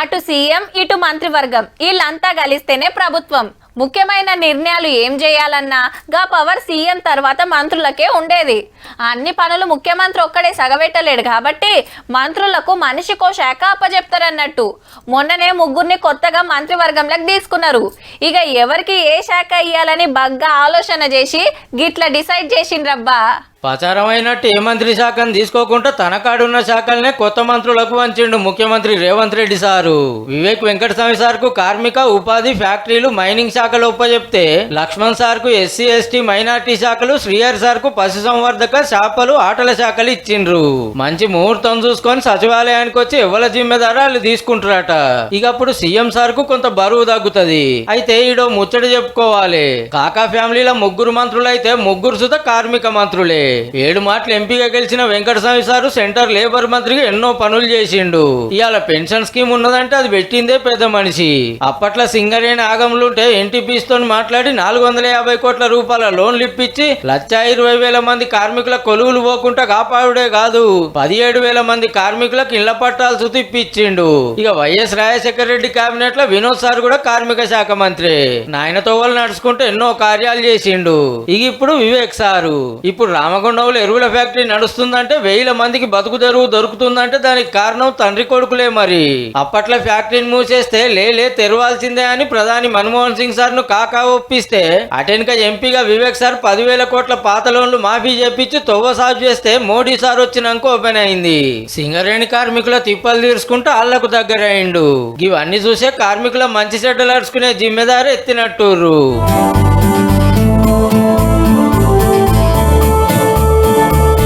అటు సీఎం ఇటు మంత్రివర్గం వీళ్ళంతా కలిస్తేనే ప్రభుత్వం. ముఖ్యమైన నిర్ణయాలు ఏం చేయాలన్నా గా పవర్ సీఎం తర్వాత మంత్రులకే ఉండేది. అన్ని పనులు ముఖ్యమంత్రి ఒక్కడే సగబెట్టలేడు కాబట్టి మంత్రులకు మనిషికో శాఖ అప్పచెప్తారన్నట్టు. మొన్ననే ముగ్గురిని కొత్తగా మంత్రివర్గంలోకి తీసుకున్నారు. ఇక ఎవరికి ఏ శాఖ ఇయ్యాలని బాగా ఆలోచన చేసి గిట్లా డిసైడ్ చేసిండ్రబ్బా. ప్రచారమైనట్టు ఏ మంత్రి శాఖను తీసుకోకుండా తన కాడున్న శాఖలనే కొత్త మంత్రులకు వంచిండు ముఖ్యమంత్రి రేవంత్ రెడ్డి సారు. వివేక్ వెంకటస్వామి సార్ కు కార్మిక, ఉపాధి, ఫ్యాక్టరీలు, మైనింగ్ శాఖలు ఒప్పచెప్తే లక్ష్మణ్ సార్ కు ఎస్సీ ఎస్టీ మైనార్టీ శాఖలు, శ్రీహరి సార్ కు పశు సంవర్ధక, చేపలు, ఆటల శాఖలు ఇచ్చిండ్రు. మంచి ముహూర్తం చూసుకొని సచివాలయానికి వచ్చి ఎవరి జిమ్మెదారాలు తీసుకుంటారట. ఇక అప్పుడు సీఎం సార్ కు కొంత బరువు తగ్గుతుంది. అయితే ఈడో ముచ్చట చెప్పుకోవాలి. కాకా ఫ్యామిలీలో ముగ్గురు మంత్రులు అయితే ముగ్గురు సుత కార్మిక మంత్రులే. 7 మాటలు ఎంపీగా గెలిచిన వెంకటస్వామి సారు సెంటర్ లేబర్ మంత్రిగా ఎన్నో పనులు చేసిండు. ఇవాళ పెన్షన్ స్కీమ్ ఉన్నదంటే అది పెట్టిందే పెద్ద మనిషి. అప్పట్లో సింగరేణి ఆగములుంటే ఎన్టీపీస్ తో మాట్లాడి 450 కోట్ల రూపాయల లోన్లు ఇప్పించి 1,20,000 మంది కార్మికుల కొలువులు పోకుండా కాపాడుడే కాదు 17,000 మంది కార్మికులకు ఇళ్ల పట్టాలు సుతిప్పించిండు. ఇక వైఎస్ రాజశేఖర రెడ్డి కేబినెట్ లో వినోద్ సార్ కూడా కార్మిక శాఖ మంత్రి. నాయనతో వాళ్ళు నడుచుకుంటూ ఎన్నో కార్యాలు చేసిండు. ఇక ఇప్పుడు వివేక్ సారు. ఇప్పుడు రామగుండంలో ఎరువుల ఫ్యాక్టరీ నడుస్తుందంటే 1000 మందికి బతుకు తెరువు దొరుకుతుందంటే దానికి కారణం తండ్రి కొడుకులే. మరి అప్పట్లో ఫ్యాక్టరీని మూసేస్తే లేలే తెరవాల్సిందే అని ప్రధాని మన్మోహన్ సింగ్ సార్ ను కాకా ఒప్పిస్తే అటెన్క ఎంపీగా వివేక్ సార్ 10,000 కోట్ల పాత లోన్లు మాఫీ చేపించి తొవ్వ సాగు చేస్తే మోడీ సార్ వచ్చినాక ఓపెన్ అయింది. సింగరేణి కార్మికుల తిప్పలు తీర్చుకుంటూ ఆళ్లకు దగ్గరైండు. ఇవన్నీ చూసే కార్మికుల మంచి చెడ్డలు అరుచుకునే జిమ్మెదారు ఎత్తినట్టుర్రు.